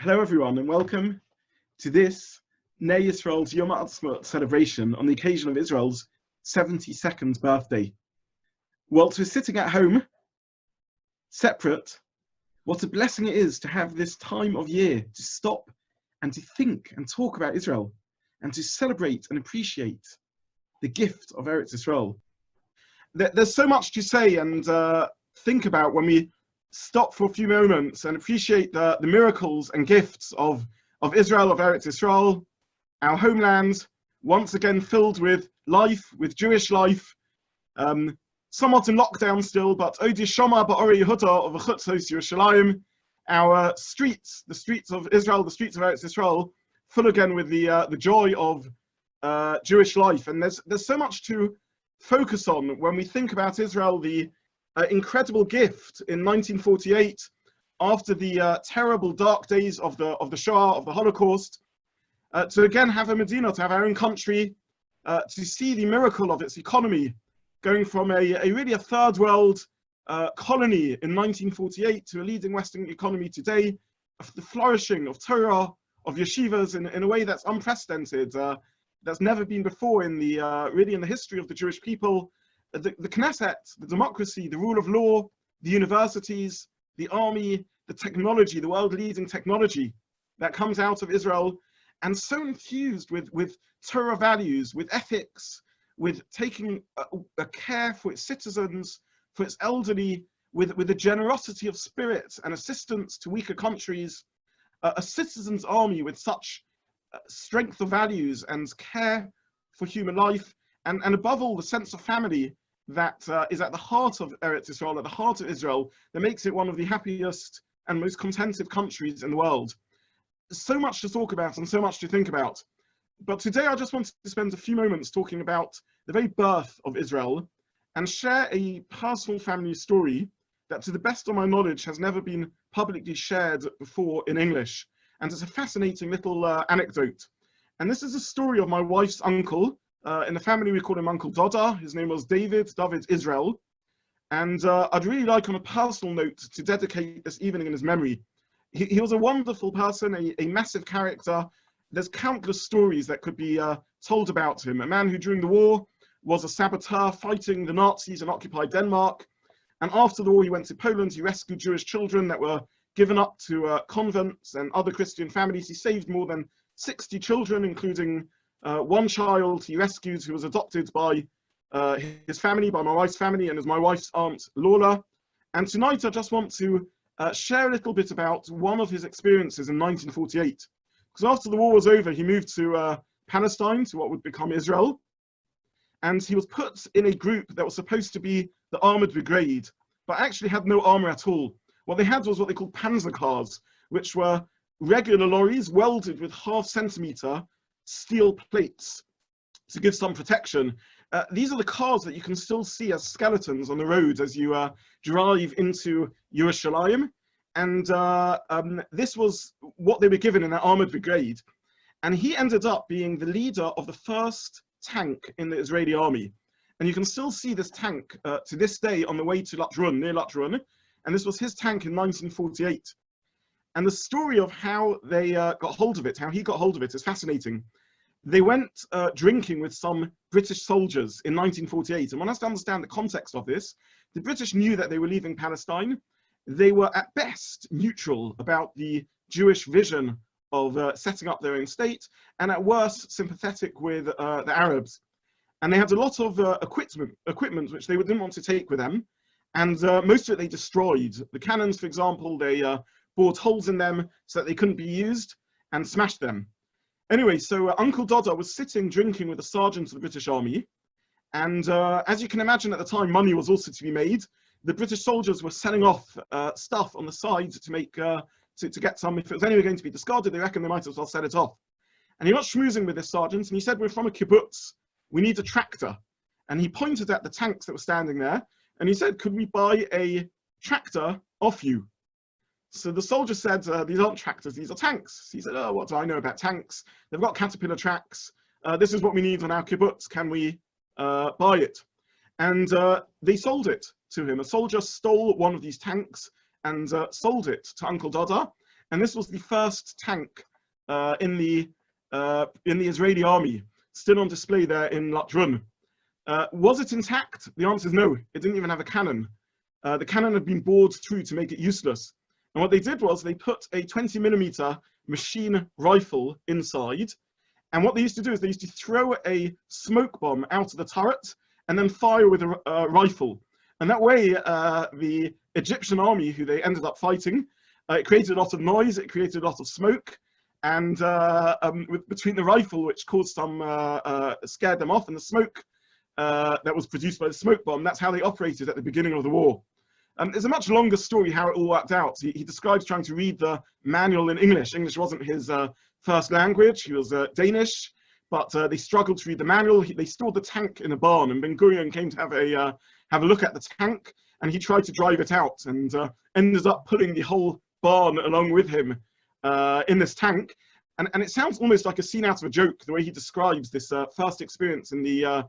Hello everyone and welcome to this Ner Yisrael's Yom Ha'atzmaut celebration on the occasion of Israel's 72nd birthday. Whilst we're sitting at home, separate, what a blessing it is to have this time of year to stop and to think and talk about Israel and to celebrate and appreciate the gift of Eretz Yisrael. There's so much to say and think about when we stop for a few moments and appreciate the miracles and gifts of Israel, of Eretz Yisrael, our homeland, once again filled with life, with Jewish life, somewhat in lockdown still, but Odi Shoma Ba'ori Yehuda of Chutzos Yerushalayim, our streets, the streets of Israel, the streets of Eretz Yisrael, full again with the joy of Jewish life. And there's so much to focus on when we think about Israel, the incredible gift in 1948, after the terrible dark days of the Shoah, of the Holocaust, to again have a Medina, to have our own country, to see the miracle of its economy going from really a third world colony in 1948 to a leading Western economy today, of the flourishing of Torah, of yeshivas in a way that's unprecedented, that's never been before in the really in the history of the Jewish people. The Knesset, the democracy, the rule of law, the universities, the army, the technology, the world-leading technology that comes out of Israel, and so infused with Torah values, with ethics, with taking a care for its citizens, for its elderly, with a generosity of spirit and assistance to weaker countries, a citizens' army with such strength of values and care for human life, and above all, the sense of family that is at the heart of Eretz Yisrael, at the heart of Israel, that makes it one of the happiest and most contented countries in the world. So much to talk about and so much to think about. But today I just wanted to spend a few moments talking about the very birth of Israel and share a personal family story that, to the best of my knowledge, has never been publicly shared before in English. And it's a fascinating little anecdote. And this is a story of my wife's uncle. In the family, we call him Uncle Dada. His name was David Israel. And I'd really like, on a personal note, to dedicate this evening in his memory. He was a wonderful person, a massive character. There's countless stories that could be told about him. A man who, during the war, was a saboteur fighting the Nazis in occupied Denmark. And after the war, he went to Poland. He rescued Jewish children that were given up to convents and other Christian families. He saved more than 60 children, including one child he rescued who was adopted by his family, by my wife's family, and as my wife's aunt Lola. And tonight I just want to share a little bit about one of his experiences in 1948. Because after the war was over, he moved to Palestine, to what would become Israel. And he was put in a group that was supposed to be the armored brigade, but actually had no armor at all. What they had was what they called panzer cars, which were regular lorries welded with half-centimeter steel plates to give some protection. These are the cars that you can still see as skeletons on the roads as you drive into Yerushalayim. And this was what they were given in their armored brigade. And he ended up being the leader of the first tank in the Israeli army. And you can still see this tank to this day on the way to Latrun, near Latrun. And this was his tank in 1948. And the story of how they got hold of it, how he got hold of it, is fascinating. They went drinking with some British soldiers in 1948. And one has to understand the context of this. The British knew that they were leaving Palestine. They were at best neutral about the Jewish vision of setting up their own state, and at worst sympathetic with the Arabs. And they had a lot of equipment which they didn't want to take with them. And most of it they destroyed. The cannons, for example, they bored holes in them so that they couldn't be used and smashed them. Anyway, so Uncle Dada was sitting drinking with a sergeant of the British Army. And as you can imagine, at the time, money was also to be made. The British soldiers were selling off stuff on the side to make to get some. If it was anyway going to be discarded, they reckon they might as well sell it off. And he got schmoozing with this sergeant, and he said, "We're from a kibbutz. We need a tractor." And he pointed at the tanks that were standing there, and he said, "Could we buy a tractor off you?" So the soldier said, "These aren't tractors, these are tanks." He said, "Oh, what do I know about tanks? They've got caterpillar tracks. This is what we need on our kibbutz. Can we buy it?" And they sold it to him. A soldier stole one of these tanks and sold it to Uncle Dada. and this was the first tank in the Israeli army, still on display there in Latrun. Was it intact? The answer is no. It didn't even have a cannon. The cannon had been bored through to make it useless. And what they did was they put a 20mm machine rifle inside. And what they used to do is they used to throw a smoke bomb out of the turret and then fire with a rifle. And that way, the Egyptian army, who they ended up fighting, it created a lot of noise, it created a lot of smoke. And between the rifle, which caused some, scared them off, and the smoke that was produced by the smoke bomb, that's how they operated at the beginning of the war. There's a much longer story how it all worked out. He describes trying to read the manual in English. English wasn't his first language. He was Danish, but they struggled to read the manual. They stored the tank in a barn, and Ben Gurion came to have a look at the tank, and he tried to drive it out, and ended up pulling the whole barn along with him in this tank. And it sounds almost like a scene out of a joke, the way he describes this first experience in the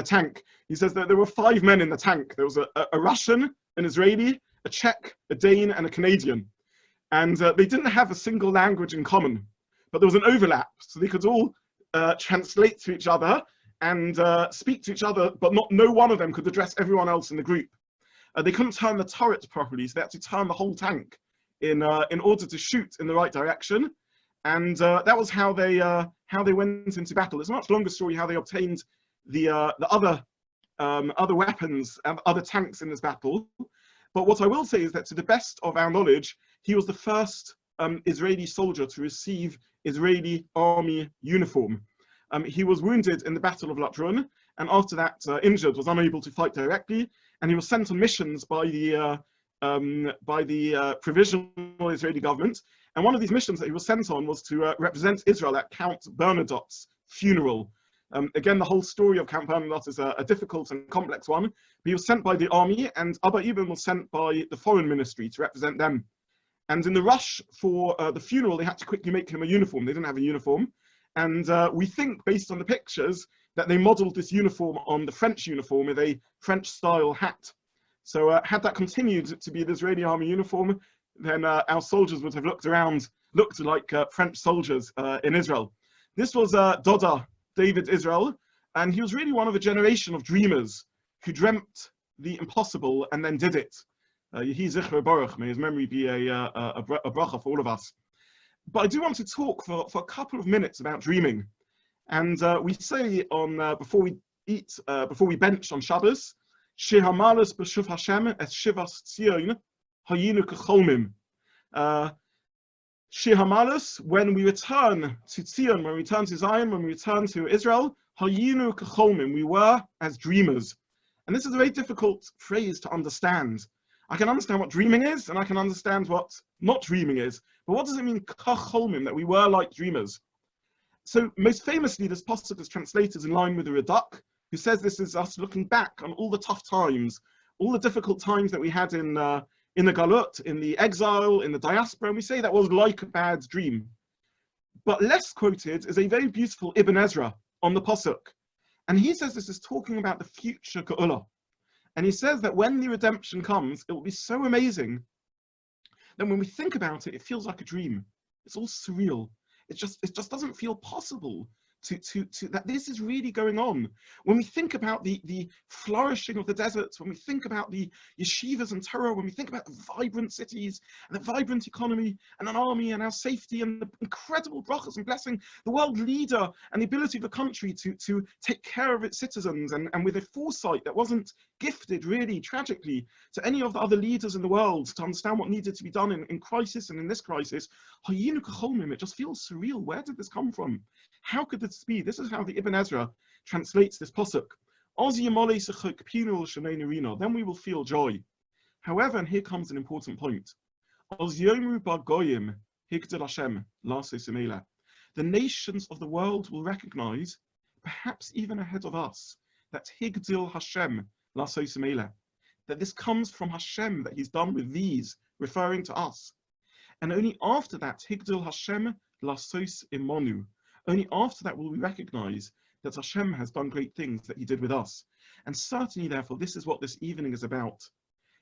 tank. He says that there were 5 men in the tank. There was a Russian, an Israeli, a Czech, a Dane, and a Canadian. And they didn't have a single language in common, but there was an overlap. So they could all translate to each other and speak to each other, but no one of them could address everyone else in the group. They couldn't turn the turret properly, so they had to turn the whole tank in order to shoot in the right direction. And that was how they went into battle. It's a much longer story how they obtained the other weapons and other tanks in this battle. But what I will say is that, to the best of our knowledge, he was the first Israeli soldier to receive Israeli army uniform. He was wounded in the Battle of Latrun, and after that injured, was unable to fight directly, and he was sent on missions by the provisional Israeli government. And one of these missions that he was sent on was to represent Israel at Count Bernadotte's funeral. Again, the whole story of Count Bernadotte is a difficult and complex one. But he was sent by the army, and Abba Ibn was sent by the foreign ministry to represent them. And in the rush for the funeral, they had to quickly make him a uniform. They didn't have a uniform. And we think, based on the pictures, that they modeled this uniform on the French uniform with a French-style hat. So had that continued to be the Israeli army uniform, then our soldiers would have looked like French soldiers in Israel. This was Doda David Israel, and he was really one of a generation of dreamers who dreamt the impossible and then did it. Yehi Zichro Baruch, may his memory be a bracha for all of us. But I do want to talk for a couple of minutes about dreaming. And we say before we bench on Shabbos, Shir Hamalas b'shuv Hashem es shivas tzion hayinu kecholmim. Shir Hamalas, when we return to Tzion, when we return to Zion, when we return to Israel, hayinu kecholmim, we were as dreamers. And this is a very difficult phrase to understand. I can understand what dreaming is, and I can understand what not dreaming is. But what does it mean, kecholmim, that we were like dreamers? So most famously, this pasuk is translated in line with the Radak, who says this is us looking back on all the tough times, all the difficult times that we had in the Galut, in the exile, in the diaspora, and we say that was like a bad dream. But less quoted is a very beautiful Ibn Ezra on the pasuk. And he says this is talking about the future Geula. And he says that when the redemption comes, it will be so amazing that when we think about it, it feels like a dream. It's all surreal. It just doesn't feel possible to that this is really going on. When we think about the flourishing of the deserts, when we think about the yeshivas and Torah, when we think about the vibrant cities and the vibrant economy and an army and our safety and the incredible brachas and blessing, the world leader and the ability of the country to take care of its citizens, and with a foresight that wasn't gifted, really tragically, to any of the other leaders in the world to understand what needed to be done in crisis and in this crisis, it just feels surreal. Where did this come from? How could this be? This is how the Ibn Ezra translates this pasuk. Then we will feel joy. However, and here comes an important point. The nations of the world will recognize, perhaps even ahead of us, that Higdil Hashem that this comes from Hashem, that he's done with these, referring to us. And only after that, Higdil Hashem lasos imonu. Only after that will we recognize that Hashem has done great things that he did with us. And certainly, therefore, this is what this evening is about.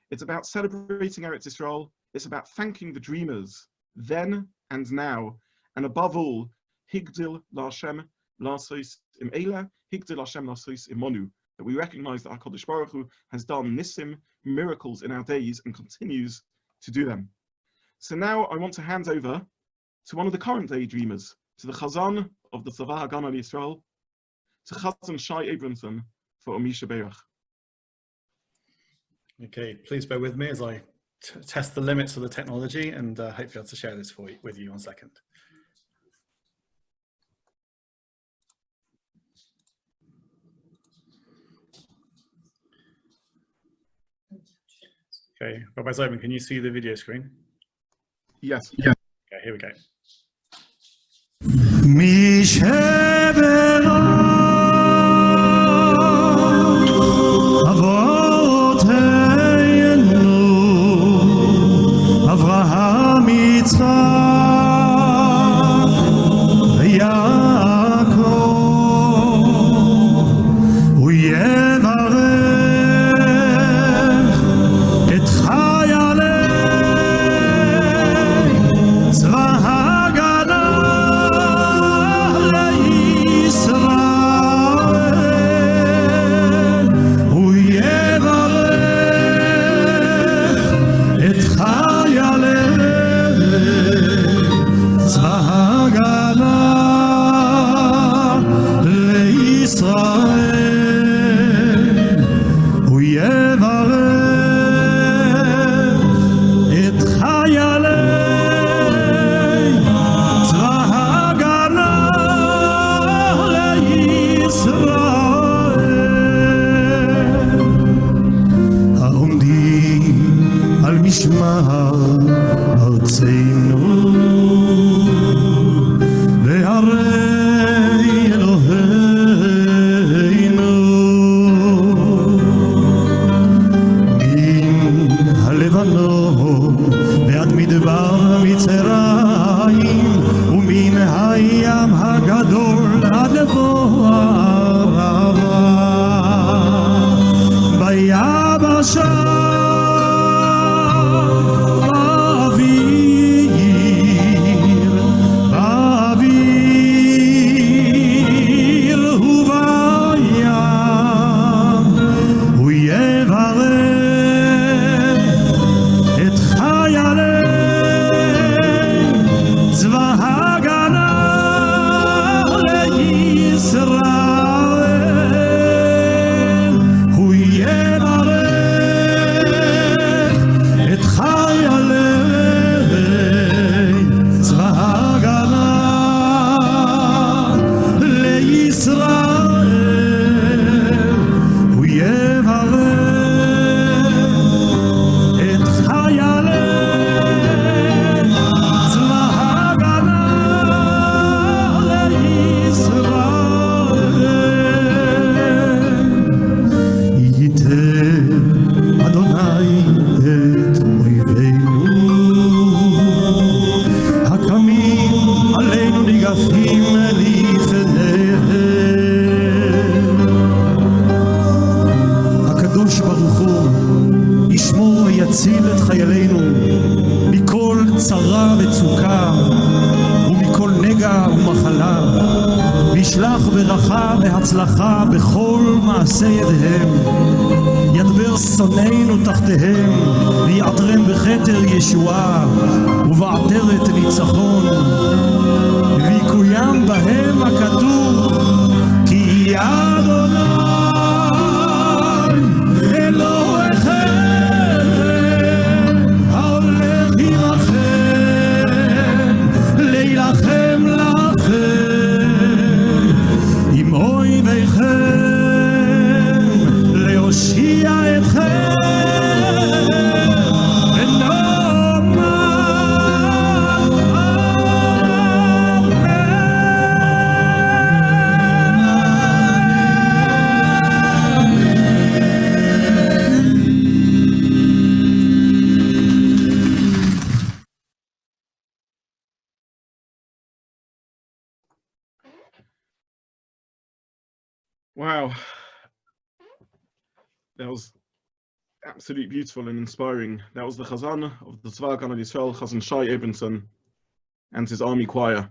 It's about celebrating Eretz Yisrael. It's about thanking the dreamers, then and now, and above all, Higdil Lashem Lasos im Eila, Higdil Lashem Lasos imonu, that we recognize that HaKadosh Baruch Hu has done Nissim, miracles in our days, and continues to do them. So now I want to hand over to one of the current daydreamers, to the Chazan of the Tzava Hagan Yisrael, to Chazan Shai Abramson for Umisha Beirach. Okay, please bear with me as I test the limits of the technology, and hope to be able to share this with you 1 second. Okay, Rabbi Zobin, can you see the video screen? Yes. Okay, here we go. בהצלחה בכל מעשה ידיהם, ידבר שונאינו תחתיהם, ויעטרם בכתר ישועה ובעטרת ניצחון, ויקוים בהם הכתוב כי אדוני אלוהיכם ההולך עמכם להילחם לכם עם אויביכם להושיע אתכם Wow, that was absolutely beautiful and inspiring. That was the Chazan of the Tzva Hagan Yisrael, Chazan Shai Abramson. and his army choir.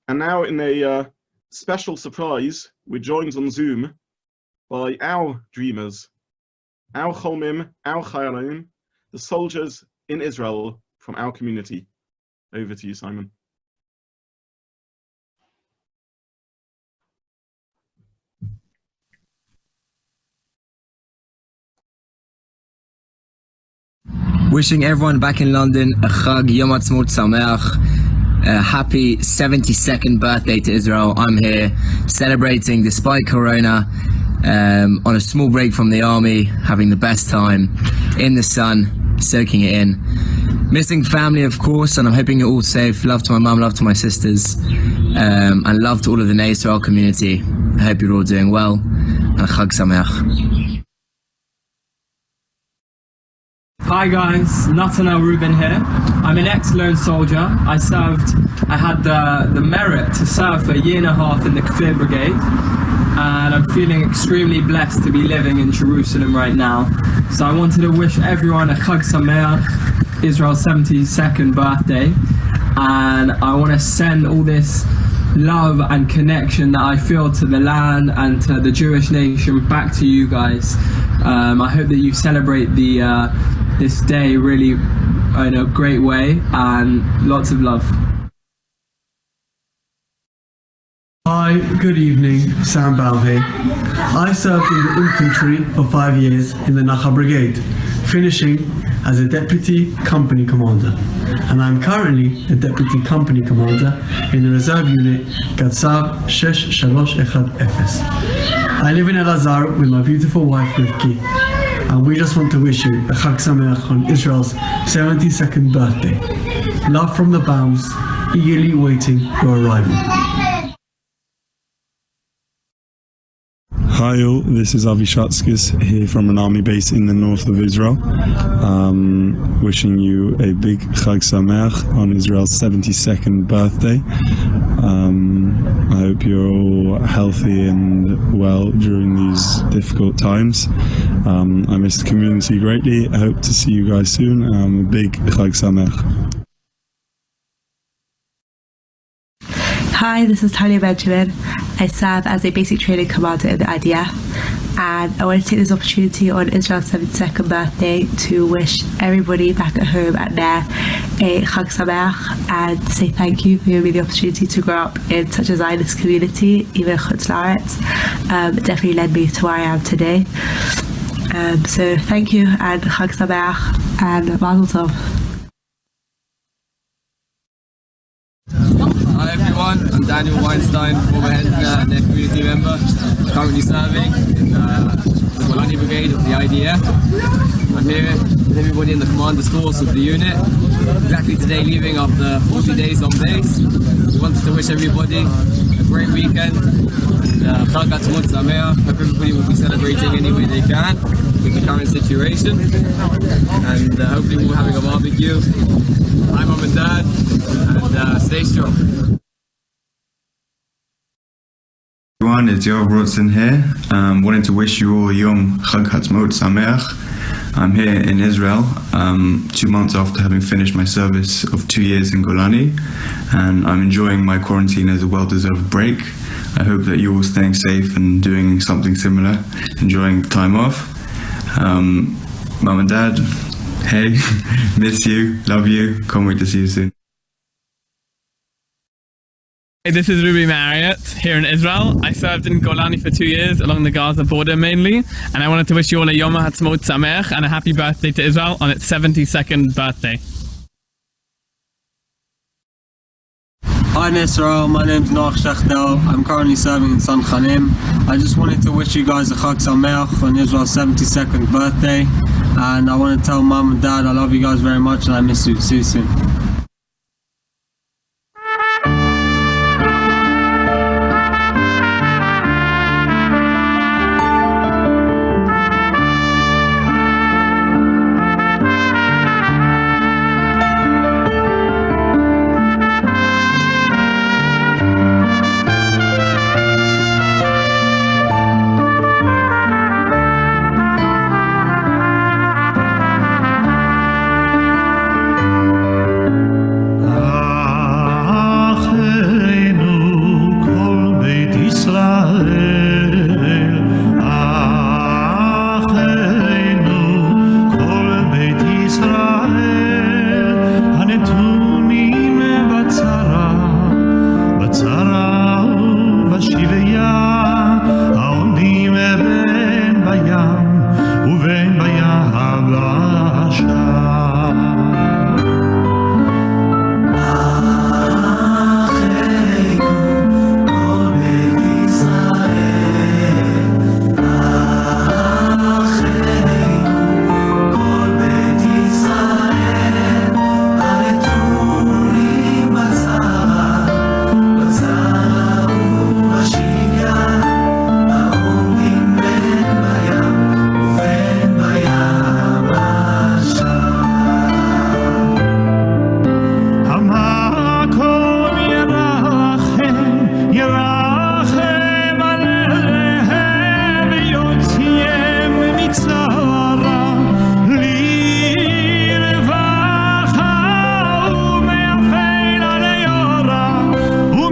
And now, in a special surprise, we're joined on Zoom by our dreamers, our Cholmim, our Chayalim, the soldiers in Israel from our community. Over to you, Simon. Wishing everyone back in London a Chag Yom Ha'atzmaut Sameach, a happy 72nd birthday to Israel. I'm here celebrating despite Corona, on a small break from the army, having the best time in the sun, soaking it in. Missing family, of course, and I'm hoping you're all safe. Love to my mum, love to my sisters, and love to all of the Ner Yisrael community. I hope you're all doing well, and Chag Sameach. Hi guys, Nathanael Rubin here. I'm an ex-lone soldier. I had the merit to serve for a year and a half in the Kfir Brigade, and I'm feeling extremely blessed to be living in Jerusalem right now. So I wanted to wish everyone a Chag Sameach, Israel's 72nd birthday, and I want to send all this love and connection that I feel to the land and to the Jewish nation back to you guys. I hope that you celebrate this day really in a great way, and lots of love. Hi, good evening, Sam Baum here. I served in the infantry for 5 years in the Nacha Brigade, finishing as a deputy company commander, and I'm currently a deputy company commander in the reserve unit Gatsav 6310. I live in Elazar with my beautiful wife Rivki, and we just want to wish you a Chag Sameach on Israel's 72nd birthday. Love from the Baums, eagerly waiting your arrival. Hi all, this is Avi Shatskis here from an army base in the north of Israel. Wishing you a big Chag Sameach on Israel's 72nd birthday. I hope you're all healthy and well during these difficult times. I miss the community greatly. I hope to see you guys soon. A big Chag Sameach. Hi, this is Tanya Benjamin. I serve as a basic training commander in the IDF, and I want to take this opportunity on Israel's 72nd birthday to wish everybody back at home at Ner a Chag Sameach, and say thank you for giving me the opportunity to grow up in such a Zionist community, even Chutz La'aretz. It definitely led me to where I am today. So thank you, and Chag Sameach, and Mazel Tov. Hi everyone, I'm Daniel Weinstein, former head Ner community member, currently serving in the Golani Brigade of the IDF. I'm here with everybody in the commander's course of the unit, exactly today leaving after 40 days on base. We wanted to wish everybody a great weekend, Chag Ha'atzmaut Sameach. Hope everybody will be celebrating any way they can with the current situation, and hopefully we'll be having a barbecue. Hi mum and dad, and stay strong. Everyone, it's Yoav Rotzen here. Wanted to wish you all a Yom Chag Ha'atzmaut Sameach. I'm here in Israel 2 months after having finished my service of 2 years in Golani, and I'm enjoying my quarantine as a well-deserved break. I hope that you're all staying safe and doing something similar, enjoying time off. Mum and Dad, hey, miss you, love you, can't wait to see you soon. Hey, this is Ruby Marriott here in Israel. I served in Golani for 2 years along the Gaza border mainly, and I wanted to wish you all a Yom Ha'atzmaut Sameach and a happy birthday to Israel on its 72nd birthday. Hi Ner Yisrael, my name's Noach Shechtel. I'm currently serving in San Chanim. I just wanted to wish you guys a Chag Sameach on Israel's 72nd birthday, and I want to tell Mum and Dad I love you guys very much and I miss you. See you soon.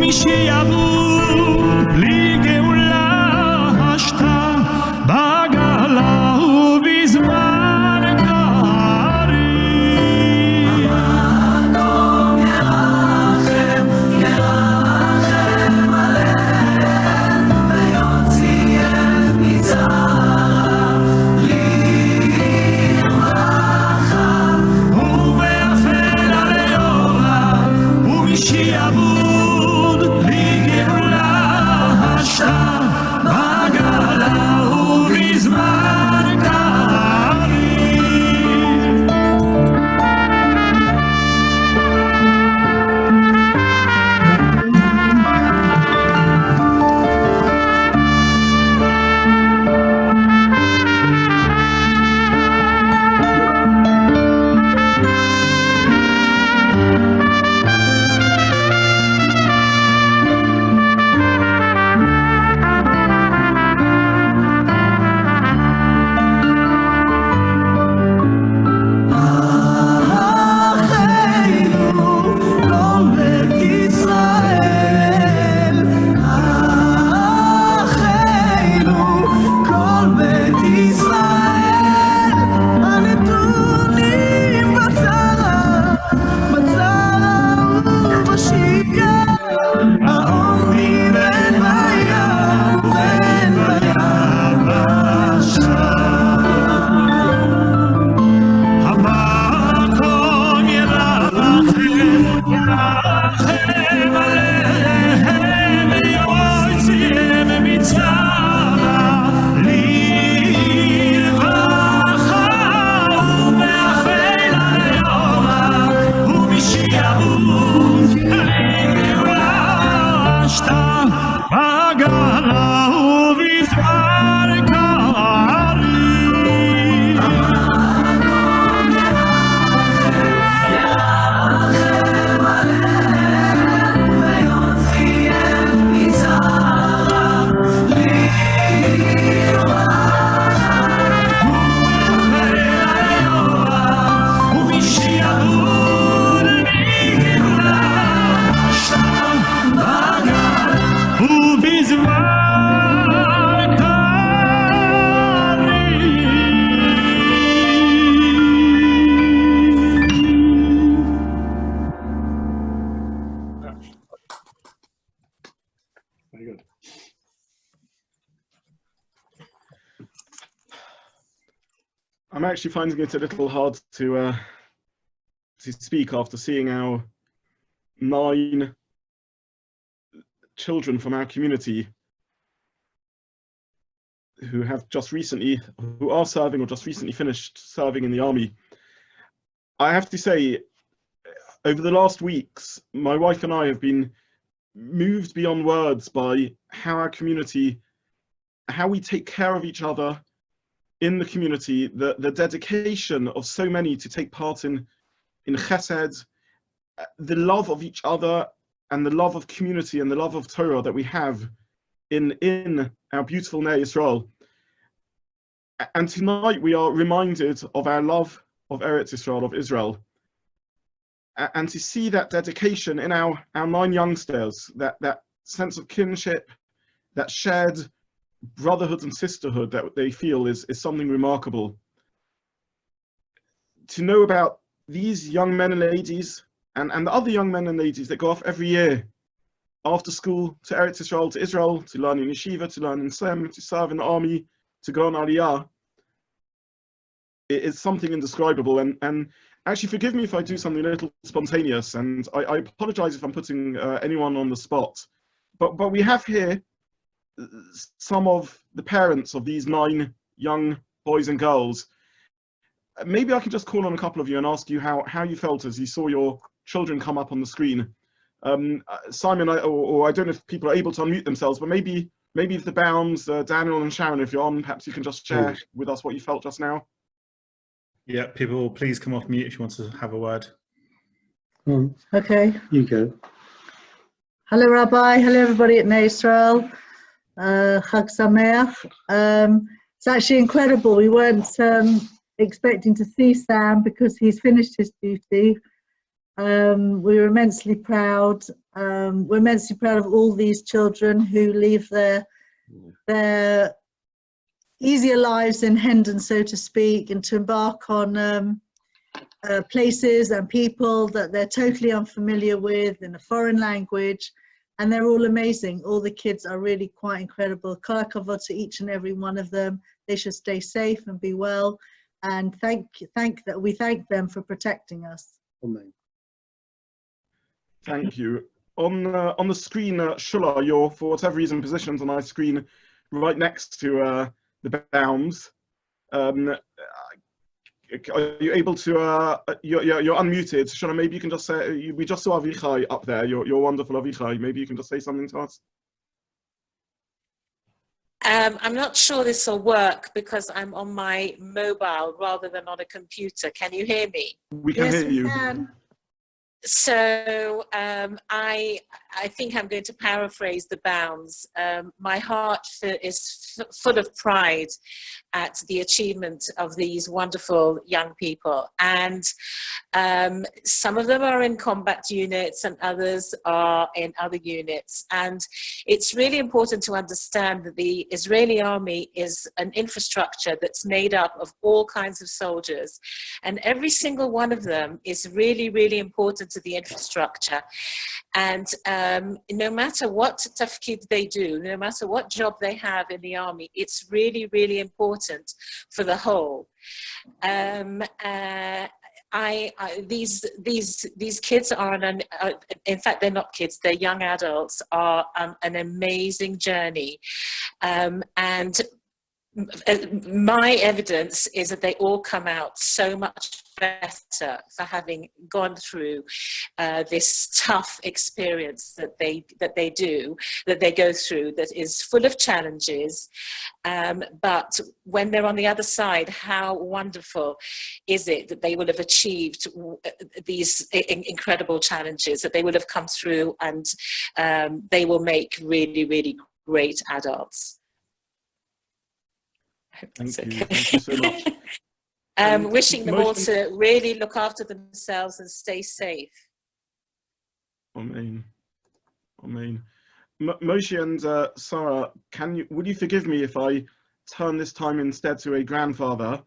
ומי שיעבוד בלי גאולה השתה בגלה ובזמן קריב. המקום ירחם, ירחם עליהם ויוציאם מצרה לברכה. ובאפל עליורה ומי שיעבוד בלי גאולה השתה בגלה ובזמן קריב. Very good. I'm actually finding it a little hard to speak after seeing our 9 children from our community who are serving or just recently finished serving in the army. I have to say, over the last weeks, my wife and I have been moved beyond words by how our community, how we take care of each other in the community, the dedication of so many to take part in chesed, the love of each other and the love of community and the love of Torah that we have in our beautiful Ner Yisrael. And tonight we are reminded of our love of Eretz Yisrael, of Israel. And to see that dedication in our 9 youngsters, that sense of kinship, that shared brotherhood and sisterhood that they feel is something remarkable. To know about these young men and ladies and the other young men and ladies that go off every year after school to Eretz Yisrael, to Israel, to learn in yeshiva, to learn in SLEM, to serve in the army, to go on Aliyah, it is something indescribable. And actually, forgive me if I do something a little spontaneous, and I apologize if I'm putting anyone on the spot, but we have here some of the parents of these 9 young boys and girls. Maybe I can just call on a couple of you and ask you how you felt as you saw your children come up on the screen. Simon, or I don't know if people are able to unmute themselves, but maybe if the Bounds, Daniel and Sharon, if you're on, perhaps you can just share with us what you felt just now. Yeah, people, please come off mute if you want to have a word. Okay. You go. Hello, Rabbi. Hello, everybody at Ner Yisrael. Chag Sameach. It's actually incredible. We weren't expecting to see Sam because he's finished his duty. We're immensely proud. We're immensely proud of all these children who leave their easier lives in Hendon, so to speak, and to embark on places and people that they're totally unfamiliar with in a foreign language, and they're all amazing. All the kids are really quite incredible. Kol hakavod to each and every one of them. They should stay safe and be well, and we thank them for protecting us. Amen. Thank you. On the screen, Shula, you're for whatever reason positioned on our screen right next to the bounds. Are you able to? You're unmuted. Shula, maybe you can just say. We just saw Avichai up there. You're wonderful, Avichai. Maybe you can just say something to us. I'm not sure this will work because I'm on my mobile rather than on a computer. Can you hear me? We can hear you. Can. So I think I'm going to paraphrase the bounds. My heart is full of pride at the achievement of these wonderful young people. And some of them are in combat units and others are in other units. And it's really important to understand that the Israeli army is an infrastructure that's made up of all kinds of soldiers. And every single one of them is really, really important to the infrastructure. And no matter what tafkid they do, no matter what job they have in the army, it's really, really important for the whole. These kids are in fact, they're not kids, they're young adults, are an amazing journey. And my evidence is that they all come out so much better for having gone through this tough experience that they go through, that is full of challenges. But when they're on the other side, how wonderful is it that they will have achieved these incredible challenges, that they will have come through, and they will make really, really great adults. Thank you. Thank you so much. Wishing them all to really look after themselves and stay safe. Amen. Amen. Moshe and Sarah, would you forgive me if I turn this time instead to a grandfather?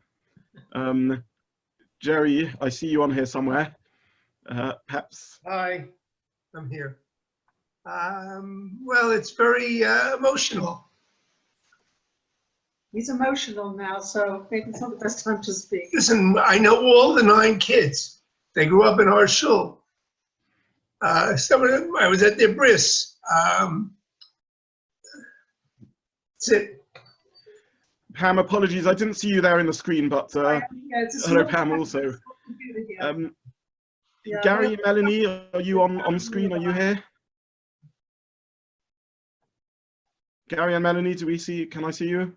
Jerry, I see you on here somewhere. Perhaps. Hi, I'm here. Well, it's very emotional. He's emotional now, so maybe it's not the best time to speak. Listen, I know all the 9 kids. They grew up in our shul. Some of them, I was at their bris. That's it. Pam, apologies, I didn't see you there in the screen, but hello, Pam, also. Gary, Melanie, are you on screen? Are you here? Gary and Melanie, can I see you?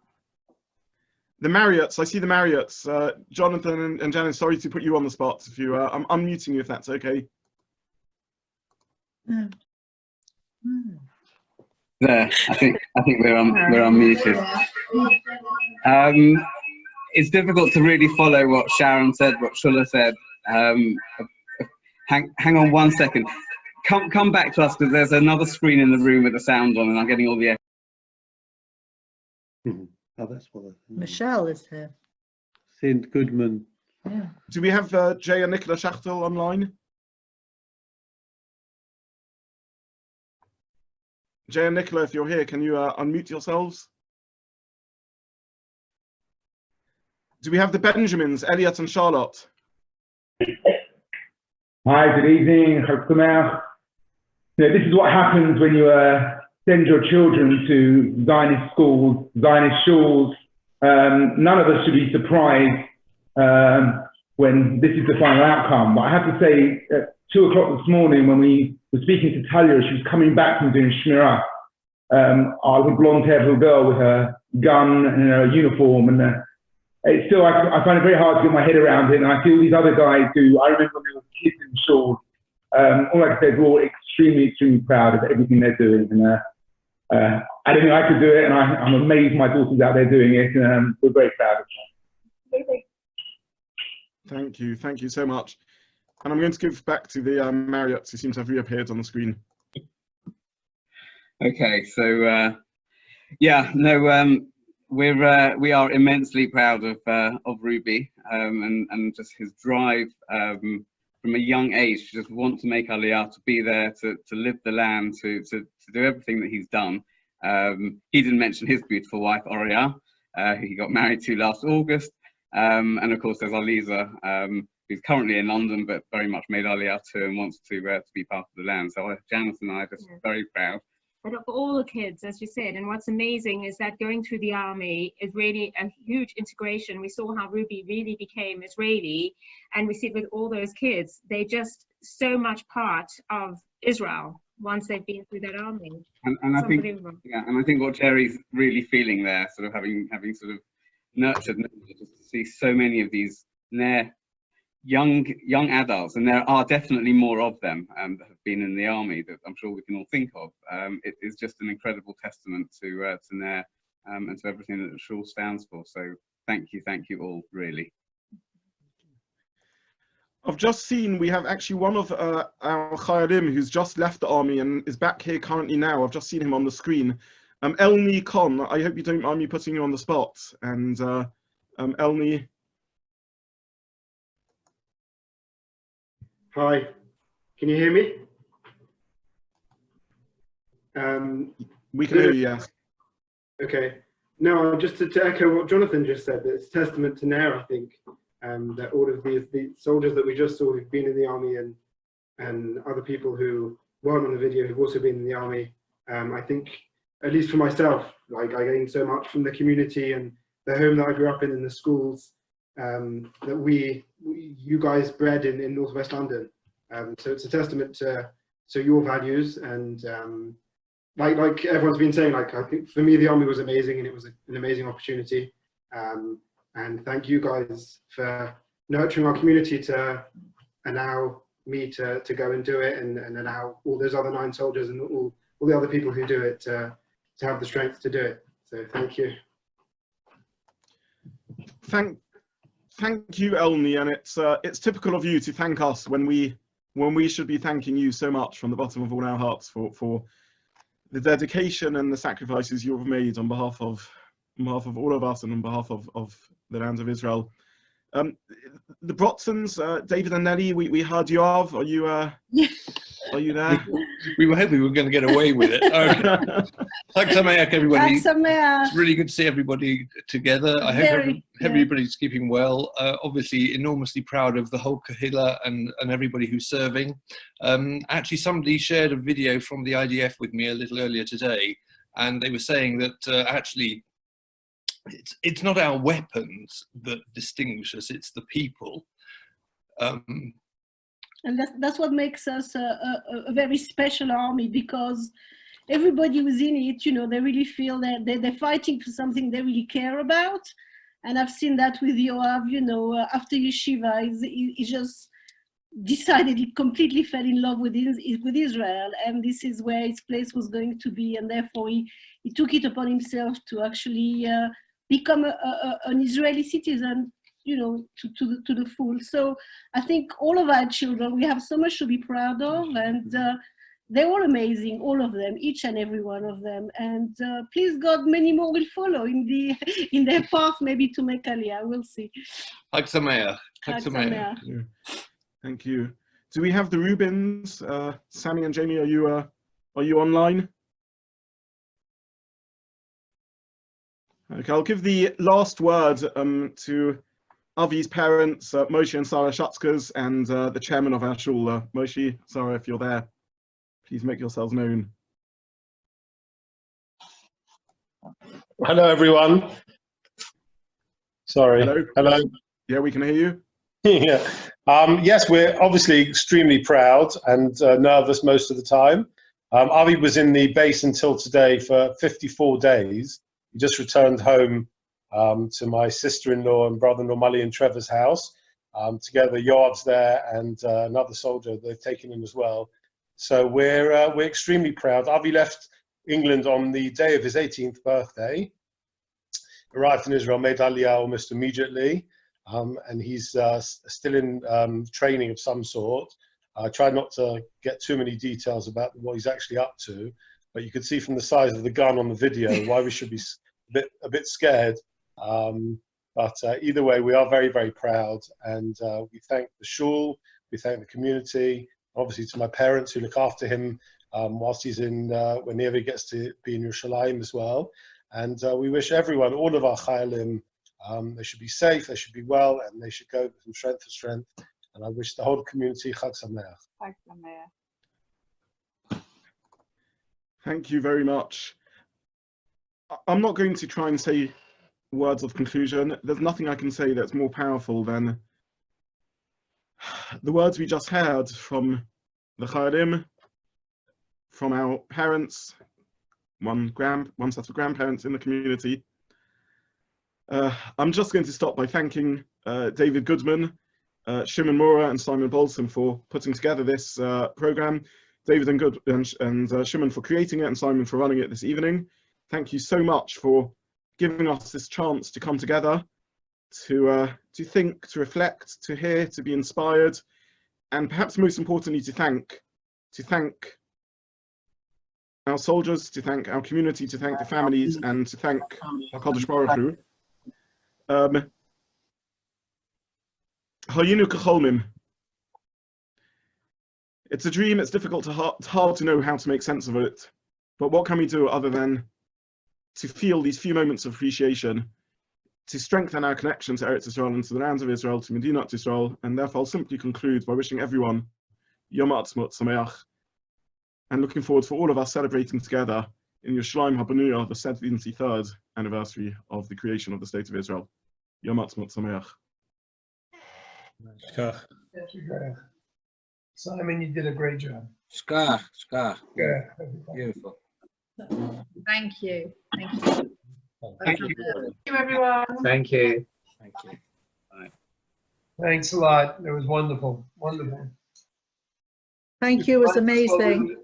The Marriotts, I see the Marriotts. Jonathan and Janice, sorry to put you on the spot. If you, I'm unmuting you if that's okay. There, I think we're unmuted. It's difficult to really follow what Sharon said, what Shula said. Hang on 1 second. Come back to us because there's another screen in the room with the sound on, and I'm getting all the. Oh, that's what Michelle is here. Sid Goodman. Yeah. Do we have Jay and Nicola Schachtel online? Jay and Nicola, if you're here, can you unmute yourselves? Do we have the Benjamins, Elliot and Charlotte? Hi, good evening. This is what happens when you send your children to Zionist schools, Zionist shuls. None of us should be surprised when this is the final outcome. But I have to say, at 2 o'clock this morning, when we were speaking to Talia, she was coming back from doing Shmirah. I was a blonde-haired little girl with her gun and her uniform, and it's still, I find it very hard to get my head around it. And I see all these other guys who, I remember when they were kids in shul. All I can say is we're all extremely, extremely proud of everything they're doing. And I didn't think I could do it, and I'm amazed my daughter's out there doing it, and we're very proud of her. Thank you so much. And I'm going to give back to the Marriott, who seems to have reappeared on the screen. Okay, so yeah, no, we are immensely proud of Ruby and just his drive from a young age to just want to make Aliyah, to be there, to live the land, to do everything that he's done. He didn't mention his beautiful wife Oriya, who he got married to last August, and of course there's Aliza, who's currently in London but very much made Aliyah too and wants to be part of the land. So Janice and I are just very proud. But of all the kids, as you said, and what's amazing is that going through the army is really a huge integration. We saw how Ruby really became Israeli, and we see it with all those kids. They just so much part of Israel once they've been through that army. And I think, yeah, and I think what Jerry's really feeling there, sort of having sort of nurtured, just to see so many of these young adults, and there are definitely more of them that have been in the army that I'm sure we can all think of. It is just an incredible testament to Ner and to everything that the shul stands for. So thank you all, really. I've just seen we have actually one of our Chayalim who's just left the army and is back here currently now. I've just seen him on the screen. Elni Khan, I hope you don't mind me putting you on the spot. And Elni. Hi, can you hear me? We can hear you, yes. Okay. No, just to echo what Jonathan just said, it's testament to Ner, I think, that all of the soldiers that we just saw who've been in the army and other people who weren't on the video who've also been in the army, I think, at least for myself, like I gained so much from the community and the home that I grew up in the schools, that you guys bred in Northwest London. So it's a testament to your values, and like everyone's been saying, like I think for me the army was amazing and it was an amazing opportunity. And thank you guys for nurturing our community to allow me to go and do it, and allow all those other 9 soldiers and all the other people who do it to have the strength to do it. So thank you. Thank you, Elni, and it's typical of you to thank us when we should be thanking you so much from the bottom of all our hearts for the dedication and the sacrifices you have made on behalf of all of us and on behalf of the land of Israel. The Brotsons, David and Nelly, we heard you of. Are you there? We were hoping we were going to get away with it. Okay. Thanks, everybody. It's really good to see everybody together. I hope everybody's keeping well. Obviously, enormously proud of the whole Kahila and everybody who's serving. Actually, somebody shared a video from the IDF with me a little earlier today, and they were saying that actually it's not our weapons that distinguish us, it's the people. And that's what makes us a very special army, because everybody who's in it, you know, they really feel that they're fighting for something they really care about. And I've seen that with Yoav, you know, after yeshiva, he just decided he completely fell in love with Israel, and this is where his place was going to be, and therefore he took it upon himself to actually become an Israeli citizen, you know, to the full. So I think all of our children, we have so much to be proud of, and they're all amazing, all of them, each and every one of them. And please God, many more will follow in their path, maybe to make Aliyah. We'll see. Chag Sameach. Chag Sameach. Thank you. Do we have the Rubens? Sammy and Jamie, are you online? Okay, I'll give the last word to Avi's parents, Moshe and Sarah Shutzkers, and the chairman of our shul. Moshe, Sarah, if you're there, please make yourselves known. Hello, everyone. Sorry. Hello. Yeah, we can hear you. Yeah. Yes, we're obviously extremely proud and nervous most of the time. Avi was in the base until today for 54 days. He just returned home to my sister-in-law and brother-in-law Molly and Trevor's house. Together, Yoav's there and another soldier they've taken in as well. So we're extremely proud. Avi left England on the day of his 18th birthday. Arrived in Israel, made Aliyah almost immediately. and he's still in training of some sort. I tried not to get too many details about what he's actually up to, but you could see from the size of the gun on the video why we should be a bit scared. But either way, we are very, very proud, and we thank the shul, we thank the community, obviously to my parents who look after him whilst he's in, whenever he gets to be in Yerushalayim as well. And we wish everyone, all of our chayalim, they should be safe, they should be well, and they should go from strength to strength. And I wish the whole community Chag Sameach. Chag Sameach. Thank you very much. I'm not going to try and say words of conclusion. There's nothing I can say that's more powerful than the words we just heard from the Chayalim, from our parents, one set of grandparents in the community. I'm just going to stop by thanking David Goodman, Shimon Mora and Simon Bolson for putting together this program. David and Shimon for creating it, and Simon for running it this evening. Thank you so much for giving us this chance to come together, to think, to reflect, to hear, to be inspired, and perhaps most importantly to thank our soldiers, to thank our community, to thank the families, and to thank HaKadosh Baruch Hu. Hayinu k'cholmim. It's a dream, it's difficult, it's hard to know how to make sense of it, but what can we do other than to feel these few moments of appreciation, to strengthen our connection to Eretz Yisrael and to the lands of Israel, to Medinat Yisrael, and therefore I'll simply conclude by wishing everyone Yom Ha'atzmaut Sameach, and looking forward for all of us celebrating together in Yerushalayim HaBanuya, the 73rd anniversary of the creation of the State of Israel. Yom Ha'atzmaut Sameach. Simon, you did a great job. Shkach. Yeah. Beautiful. Thank you. Thank you. Thank you. Thank you, everyone. Thank you. Thank you. Bye. Thanks a lot. It was wonderful. Wonderful. Thank you. It was amazing.